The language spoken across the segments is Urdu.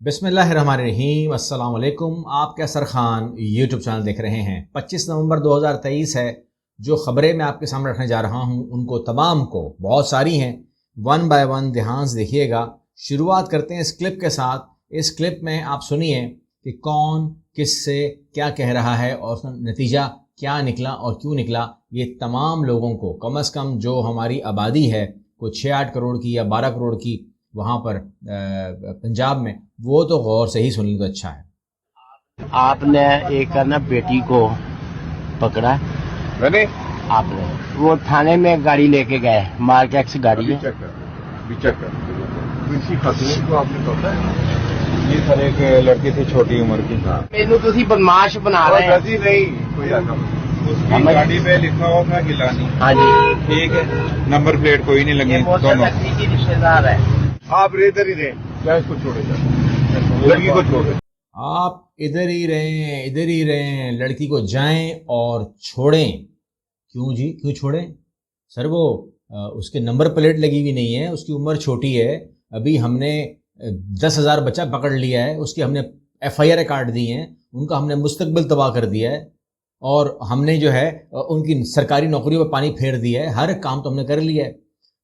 بسم اللہ الرحمن الرحیم۔ السلام علیکم۔ آپ کا سرخان یوٹیوب چینل دیکھ رہے ہیں۔ 25 نومبر 2023 ہے۔ جو خبریں میں آپ کے سامنے رکھنے جا رہا ہوں ان کو تمام کو بہت ساری ہیں، ون بائی ون دھیان سے دیکھیے گا۔ شروعات کرتے ہیں اس کلپ کے ساتھ۔ اس کلپ میں آپ سنیے کہ کون کس سے کیا کہہ رہا ہے اور اس کا نتیجہ کیا نکلا اور کیوں نکلا۔ یہ تمام لوگوں کو کم از کم جو ہماری آبادی ہے کوئی 6-8 کروڑ کی یا 12 کروڑ کی وہاں پر پنجاب میں، وہ تو غور سے ہی سن لیں تو اچھا ہے۔ آپ نے ایک نا بیٹی کو پکڑا، آپ نے وہ تھانے میں گاڑی لے کے گئے، مارکیٹ گاڑی ہے۔ کو آپ نے پتا ہے یہ سر ایک لڑکی تھی چھوٹی عمر کی، مینو تسی بدماش بنا رہے ہیں۔ غلطی نہیں کوئی رقم، اس کی گاڑی پہ لکھا ہوا تھا گیلانی، ہاں جی، ٹھیک ہے، نمبر پلیٹ کوئی نہیں لگی دونوں۔ کی رشتے دار ہے۔ آپ ادھر ہی رہے، کیا اس کو چھوڑے جائیں، لڑکی کو چھوڑے۔ آپ ادھر ہی رہیں، ادھر ہی رہیں، لڑکی کو جائیں اور چھوڑیں۔ کیوں جی، کیوں چھوڑیں؟ سر وہ اس کے نمبر پلیٹ لگی ہوئی نہیں ہے، اس کی عمر چھوٹی ہے۔ ابھی ہم نے 10,000 بچہ پکڑ لیا ہے، اس کی ہم نے FIR کاٹ دی ہیں، ان کا ہم نے مستقبل تباہ کر دیا ہے، اور ہم نے جو ہے ان کی سرکاری نوکریوں پہ پانی پھیر دیا ہے، ہر کام تو ہم نے کر لیا ہے،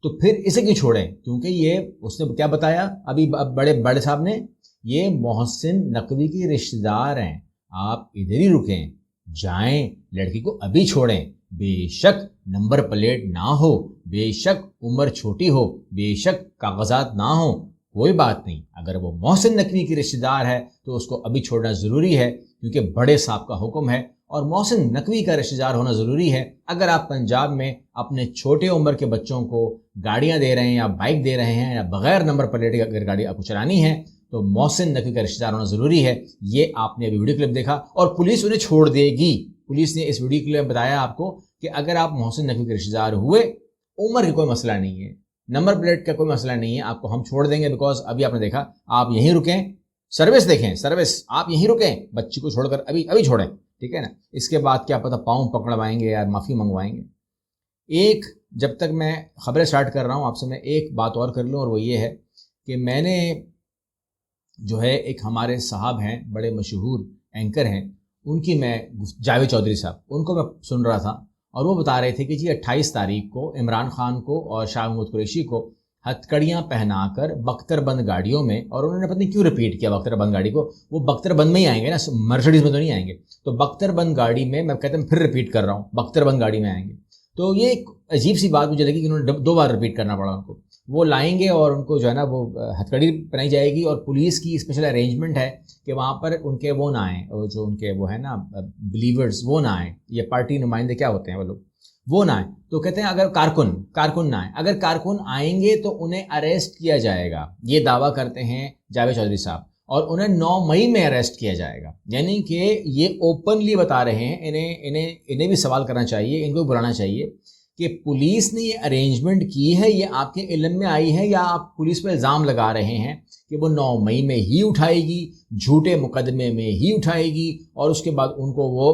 تو پھر اسے کیوں چھوڑیں؟ کیونکہ یہ اس نے کیا بتایا ابھی بڑے صاحب نے، یہ محسن نقوی کی رشتہ دار ہیں۔ آپ ادھر ہی رکیں، جائیں، لڑکی کو ابھی چھوڑیں۔ بے شک نمبر پلیٹ نہ ہو، بے شک عمر چھوٹی ہو، بے شک کاغذات نہ ہوں، کوئی بات نہیں۔ اگر وہ محسن نقوی کی رشتہ دار ہے تو اس کو ابھی چھوڑنا ضروری ہے، کیونکہ بڑے صاحب کا حکم ہے اور محسن نقوی کا رشتہ دار ہونا ضروری ہے۔ اگر آپ پنجاب میں اپنے چھوٹے عمر کے بچوں کو گاڑیاں دے رہے ہیں یا بائک دے رہے ہیں یا بغیر نمبر پلیٹ کی اگر گاڑی آپ کو چلانی ہے تو محسن نقوی کا رشتہ دار ہونا ضروری ہے۔ یہ آپ نے ابھی ویڈیو کلپ دیکھا اور پولیس انہیں چھوڑ دے گی۔ پولیس نے اس ویڈیو کلپ میں بتایا آپ کو کہ اگر آپ محسن نقوی کے رشتہ دار ہوئے، عمر کا کوئی مسئلہ نہیں ہے، نمبر پلیٹ کا کوئی مسئلہ نہیں ہے، آپ کو ہم چھوڑ دیں گے۔ بیکاز ابھی آپ نے دیکھا، آپ یہیں رکیں، سروس دیکھیں، سروس آپ یہیں رکیں، بچی کو چھوڑ کر ابھی چھوڑیں، ٹھیک ہے نا۔ اس کے بعد کیا پتہ پاؤں پکڑوائیں گے یا معافی منگوائیں گے۔ ایک جب تک میں خبریں سٹارٹ کر رہا ہوں آپ سے میں ایک بات اور کر لوں، اور وہ یہ ہے کہ میں نے جو ہے ایک ہمارے صاحب ہیں، بڑے مشہور اینکر ہیں، ان کی میں جاوید چودھری صاحب، ان کو میں سن رہا تھا اور وہ بتا رہے تھے کہ جی 28 تاریخ کو عمران خان کو اور شاہ محمود قریشی کو ہتھکڑیاں پہنا کر بختر بند گاڑیوں میں، اور انہوں نے پتہ نہیں کیوں ریپیٹ کیا بختر بند گاڑی کو، وہ بختر بند میں ہی آئیں گے نا، مرسڈیز میں تو نہیں آئیں گے، تو بختر بند گاڑی میں کہتا ہوں، پھر ریپیٹ کر رہا ہوں، بختر بند گاڑی میں آئیں گے۔ تو یہ ایک عجیب سی بات مجھے لگی کہ انہوں نے 2 بار ریپیٹ کرنا پڑا ان کو۔ وہ لائیں گے اور ان کو جو ہے نا وہ ہتھکڑی پہنائی جائے گی، اور پولیس کی اسپیشل ارینجمنٹ ہے کہ وہاں پر ان کے وہ نہ آئیں، جو ان کے وہ ہے نا بلیورز، وہ نہ آئیں، یہ پارٹی نمائندے کیا ہوتے ہیں وہ لوگ، وہ نہ آئیں۔ تو کہتے ہیں اگر کارکن نہ آئیں، اگر کارکن آئیں گے تو انہیں اریسٹ کیا جائے گا، یہ دعویٰ کرتے ہیں جاوید چودھری صاحب، اور انہیں 9 مئی میں اریسٹ کیا جائے گا۔ یعنی کہ یہ اوپنلی بتا رہے ہیں، انہیں بھی سوال کرنا چاہیے، ان کو بھی بلانا چاہیے کہ پولیس نے یہ ارینجمنٹ کی ہے، یہ آپ کے علم میں آئی ہے، یا آپ پولیس پہ الزام لگا رہے ہیں کہ وہ 9 مئی میں ہی اٹھائے گی، جھوٹے مقدمے میں ہی اٹھائے گی، اور اس کے بعد ان کو وہ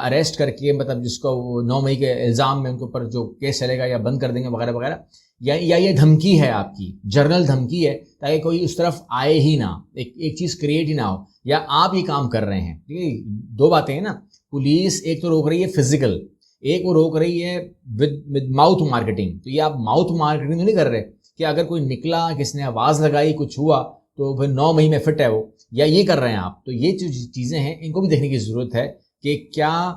اریسٹ کر کے، مطلب جس کو 9 مئی کے الزام میں ان کے اوپر جو کیس چلے گا یا بند کر دیں گے وغیرہ وغیرہ، یا یہ دھمکی ہے آپ کی، جرنل دھمکی ہے، تاکہ کوئی اس طرف آئے ہی نہ، ایک چیز کریٹ ہی نہ ہو، یا آپ یہ کام کر رہے ہیں۔ یہ 2 باتیں ہیں نا، پولیس ایک تو روک رہی ہے فزیکل، ایک وہ روک رہی ہے ود ماؤتھ مارکیٹنگ۔ تو یہ آپ ماؤتھ مارکیٹنگ تو نہیں کر رہے کہ اگر کوئی نکلا، کس نے آواز لگائی، کچھ ہوا تو پھر 9 مئی میں فٹ ہے وہ، یا یہ کر رہے ہیں آپ۔ تو یہ جو چیزیں ہیں ان کو بھی دیکھنے کی ضرورت ہے کہ کیا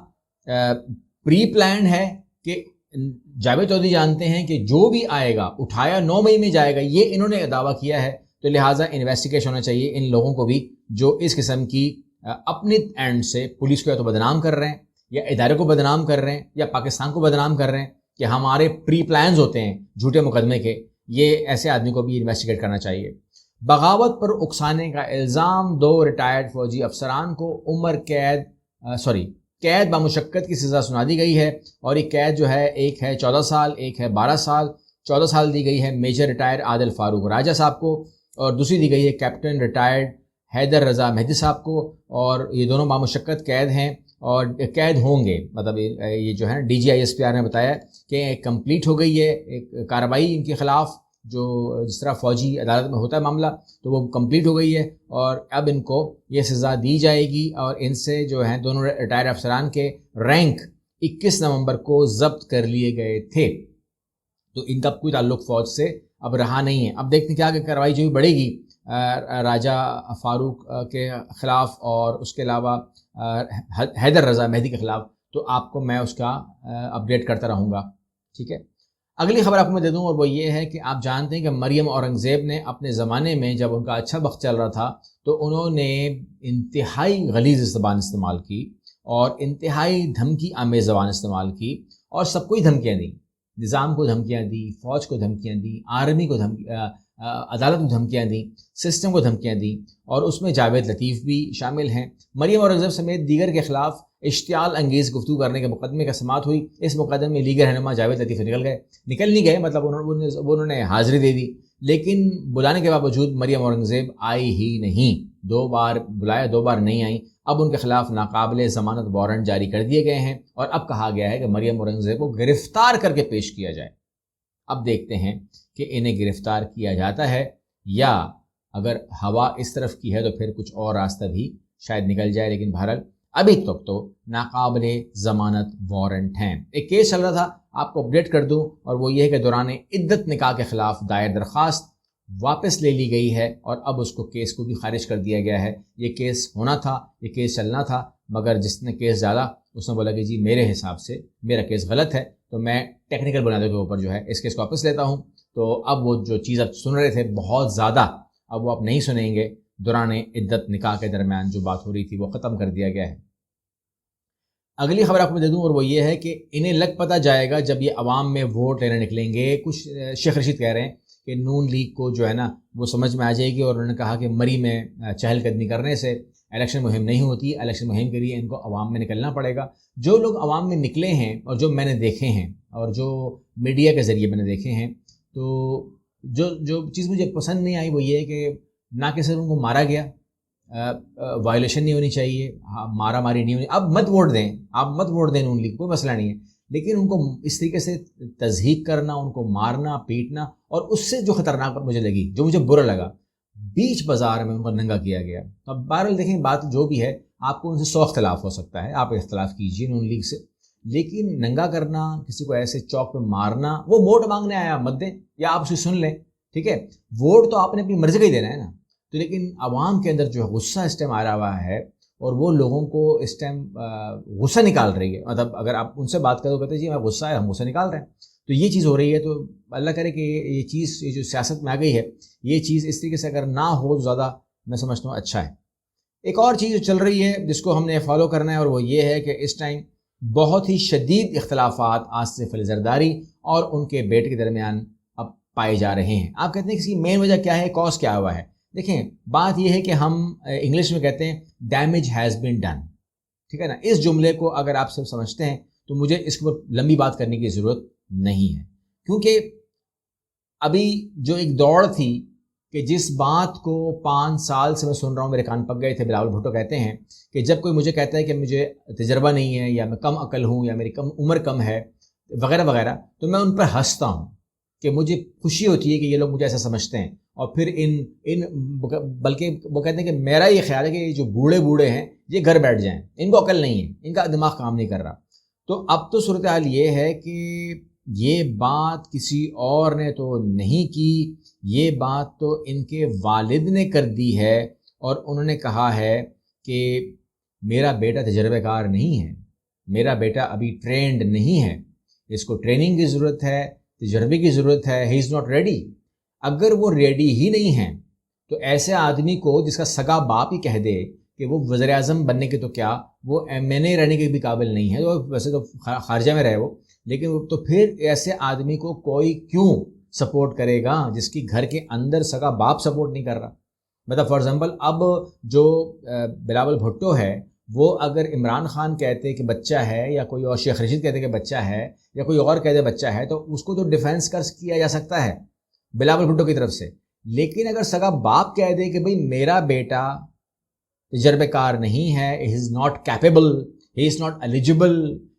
پری پلان ہے، کہ جاوید چودھری جانتے ہیں کہ جو بھی آئے گا اٹھایا 9 مئی میں جائے گا، یہ انہوں نے دعویٰ کیا ہے، تو لہٰذا انویسٹیگیشن ہونا چاہیے ان لوگوں کو بھی جو اس قسم کی اپنی اینڈ سے پولیس کو یا تو بدنام کر رہے ہیں، یا ادارے کو بدنام کر رہے ہیں، یا پاکستان کو بدنام کر رہے ہیں کہ ہمارے پری پلانز ہوتے ہیں جھوٹے مقدمے کے۔ یہ ایسے آدمی کو بھی انویسٹیگیٹ کرنا چاہیے۔ بغاوت پر اکسانے کا الزام 2 ریٹائرڈ فوجی افسران کو عمر قید بامشقت کی سزا سنا دی گئی ہے، اور یہ قید جو ہے ایک ہے 14 سال، ایک ہے 12 سال۔ 14 سال دی گئی ہے میجر ریٹائر عادل فاروق راجہ صاحب کو، اور دوسری دی گئی ہے کیپٹن ریٹائرڈ حیدر رضا مہدی صاحب کو، اور یہ دونوں بامشقت قید ہیں اور قید ہوں گے۔ مطلب یہ جو ہے DGI SPR نے بتایا کہ کمپلیٹ ہو گئی ہے ایک کارروائی ان کے خلاف، جو جس طرح فوجی عدالت میں ہوتا ہے معاملہ، تو وہ کمپلیٹ ہو گئی ہے اور اب ان کو یہ سزا دی جائے گی، اور ان سے جو ہیں دونوں ریٹائر افسران کے رینک 21 نومبر کو ضبط کر لیے گئے تھے، تو ان کا کوئی تعلق فوج سے اب رہا نہیں ہے۔ اب دیکھتے ہیں کیا کارروائی جو بھی بڑھے گی راجہ فاروق کے خلاف اور اس کے علاوہ حیدر رضا مہدی کے خلاف، تو آپ کو میں اس کا اپڈیٹ کرتا رہوں گا، ٹھیک ہے۔ اگلی خبر آپ کو میں دے دوں، اور وہ یہ ہے کہ آپ جانتے ہیں کہ مریم اورنگزیب نے اپنے زمانے میں جب ان کا اچھا وقت چل رہا تھا تو انہوں نے انتہائی غلیظ زبان استعمال کی اور انتہائی دھمکی آمیز زبان استعمال کی، اور سب کو ہی دھمکیاں دیں، نظام کو دھمکیاں دی، فوج کو دھمکیاں دی، آرمی کو عدالت کو دھمکیاں دیں، سسٹم کو دھمکیاں دیں، اور اس میں جاوید لطیف بھی شامل ہیں۔ مریم اورنگزیب سمیت دیگر کے خلاف اشتعال انگیز گفتگو کرنے کے مقدمے کا سماعت ہوئی۔ اس مقدمے میں لیگل رہنما جاوید لطیف نکل نہیں گئے، مطلب انہوں نے حاضری دے دی، لیکن بلانے کے باوجود مریم اورنگزیب آئی ہی نہیں۔ 2 بار بلایا، 2 بار نہیں آئیں۔ اب ان کے خلاف ناقابل ضمانت وارنٹ جاری کر دیے گئے ہیں، اور اب کہا گیا ہے کہ مریم اورنگزیب کو گرفتار کر کے پیش کیا جائے۔ اب دیکھتے ہیں کہ انہیں گرفتار کیا جاتا ہے، یا اگر ہوا اس طرف کی ہے تو پھر کچھ اور راستہ بھی شاید نکل جائے، لیکن بہرحال ابھی تک تو ناقابل ضمانت وارنٹ ہیں۔ ایک کیس چل رہا تھا، آپ کو اپڈیٹ کر دوں، اور وہ یہ ہے کہ دوران عدت نکاح کے خلاف دائر درخواست واپس لے لی گئی ہے، اور اب اس کو کیس کو بھی خارج کر دیا گیا ہے۔ یہ کیس ہونا تھا، یہ کیس چلنا تھا، مگر جس نے کیس ڈالا اس نے بولا کہ جی میرے حساب سے میرا کیس غلط ہے، تو میں ٹیکنیکل بنیادوں کے اوپر جو ہے اس کیس کو واپس لیتا ہوں۔ تو اب وہ جو چیز آپ سن رہے تھے بہت زیادہ، اب وہ آپ نہیں سنیں گے۔ دوران عدت نکاح کے درمیان جو بات ہو رہی تھی وہ ختم کر دیا گیا ہے۔ اگلی خبر آپ کو دے دوں، اور وہ یہ ہے کہ انہیں لگ پتہ جائے گا جب یہ عوام میں ووٹ لینے نکلیں گے۔ کچھ شیخ رشید کہہ رہے ہیں کہ نون لیگ کو جو ہے نا وہ سمجھ میں آ جائے گی، اور انہوں نے کہا کہ مری میں چہل قدمی کرنے سے الیکشن مہم نہیں ہوتی، الیکشن مہم کے لیے ان کو عوام میں نکلنا پڑے گا۔ جو لوگ عوام میں نکلے ہیں اور جو میں نے دیکھے ہیں اور جو میڈیا کے ذریعے میں نے دیکھے ہیں، تو جو چیز مجھے پسند نہیں آئی وہ یہ ہے کہ نہ کہ صرف ان کو مارا گیا، وائلیشن نہیں ہونی چاہیے، مارا ماری نہیں ہونی، اب مت ووٹ دیں، آپ مت ووٹ دیں نون لیگ، کوئی مسئلہ نہیں ہے، لیکن ان کو اس طریقے سے تضحیک کرنا، ان کو مارنا پیٹنا، اور اس سے جو خطرناک مجھے لگی، جو مجھے برا لگا، بیچ بازار میں ان کو ننگا کیا گیا۔ تو اب بہرحال دیکھیں بات جو بھی ہے، آپ کو ان سے 100 اختلاف ہو سکتا ہے، آپ اختلاف کیجیے نون لیگ سے، لیکن ننگا کرنا، کسی کو ایسے چوک پہ مارنا، وہ ووٹ مانگنے آیا مت دیں، یا آپ اسے سن لیں، ٹھیک ہے، ووٹ تو آپ نے اپنی مرضی کا ہی دینا ہے نا۔ تو لیکن عوام کے اندر جو غصہ اس ٹائم آ رہا ہوا ہے، اور وہ لوگوں کو اس ٹائم غصہ نکال رہی ہے، مطلب اگر آپ ان سے بات کرو کہتے ہیں جی ہمیں غصہ ہے، ہم غصہ نکال رہے ہیں، تو یہ چیز ہو رہی ہے۔ تو اللہ کرے کہ یہ چیز، یہ جو سیاست میں آ گئی ہے، یہ چیز اس طریقے سے اگر نہ ہو تو زیادہ میں سمجھتا ہوں اچھا ہے۔ ایک اور چیز جو چل رہی ہے جس کو ہم نے فالو کرنا ہے، اور وہ یہ ہے کہ اس ٹائم بہت ہی شدید اختلافات آصف علی زرداری اور ان کے بیٹے کے درمیان اب پائے جا رہے ہیں۔ آپ کہتے ہیں کہ اس کی مین وجہ کیا ہے، کاز کیا ہوا ہے؟ دیکھیں بات یہ ہے کہ ہم انگلش میں کہتے ہیں ڈیمیج ہیز بین ڈن، ٹھیک ہے نا۔ اس جملے کو اگر آپ سب سمجھتے ہیں تو مجھے اس کے اوپر لمبی بات کرنے کی ضرورت نہیں ہے، کیونکہ ابھی جو ایک دوڑ تھی کہ جس بات کو 5 سال سے میں سن رہا ہوں، میرے کان پک گئے تھے، بلاول بھٹو کہتے ہیں کہ جب کوئی مجھے کہتا ہے کہ مجھے تجربہ نہیں ہے، یا میں کم عقل ہوں، یا میری عمر کم ہے وغیرہ وغیرہ، تو میں ان پر ہنستا ہوں کہ مجھے خوشی ہوتی ہے کہ یہ لوگ مجھے ایسا سمجھتے ہیں۔ اور پھر بلکہ وہ کہتے ہیں کہ میرا یہ خیال ہے کہ یہ جو بوڑھے ہیں یہ گھر بیٹھ جائیں، ان کو عقل نہیں ہے، ان کا دماغ کام نہیں کر رہا۔ تو اب تو صورتحال یہ ہے کہ یہ بات کسی اور نے تو نہیں کی، یہ بات تو ان کے والد نے کر دی ہے، اور انہوں نے کہا ہے کہ میرا بیٹا تجربہ کار نہیں ہے، میرا بیٹا ابھی ٹرینڈ نہیں ہے، اس کو ٹریننگ کی ضرورت ہے، تجربے کی ضرورت ہے، ہی از ناٹ ریڈی۔ اگر وہ ریڈی ہی نہیں ہیں تو ایسے آدمی کو جس کا سگا باپ ہی کہہ دے کہ وہ وزیر اعظم بننے کے تو کیا، وہ MNA رہنے کے بھی قابل نہیں ہے، ویسے تو خارجہ میں رہے وہ، لیکن تو پھر ایسے آدمی کو کوئی کیوں سپورٹ کرے گا جس کی گھر کے اندر سگا باپ سپورٹ نہیں کر رہا؟ مطلب فار ایگزامپل اب جو بلاول بھٹو ہے، وہ اگر عمران خان کہتے کہ بچہ ہے، یا کوئی اور شیخ رشید کہتے کہ بچہ ہے، یا کوئی اور کہتے بچہ ہے، تو اس کو تو ڈیفینس کیا جا سکتا ہے بلاول بھٹو کی طرف سے۔ لیکن اگر سگا باپ کہہ دے کہ بھئی میرا بیٹا تجربہ کار نہیں ہے، he is not capable, he is not eligible,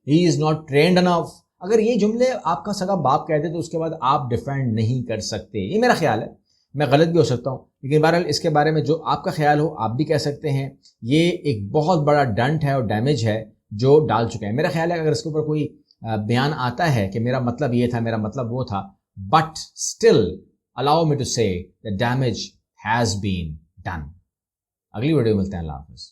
he is not trained enough, اگر یہ جملے آپ کا سگا باپ کہتے تو اس کے بعد آپ ڈیفینڈ نہیں کر سکتے. یہ میرا خیال ہے, میں غلط بھی ہو سکتا ہوں, لیکن بہرحال اس کے بارے میں جو آپ کا خیال ہو آپ بھی کہہ سکتے ہیں. یہ ایک بہت بڑا ڈنٹ ہے اور ڈیمیج ہے جو ڈال چکے ہیں. میرا خیال ہے اگر اس کے اوپر کوئی بیان آتا ہے کہ میرا مطلب یہ تھا, میرا مطلب وہ تھا, but still allow me to say the damage has been done. اگلی ویڈیو ملتے ہیں. اللہ حافظ.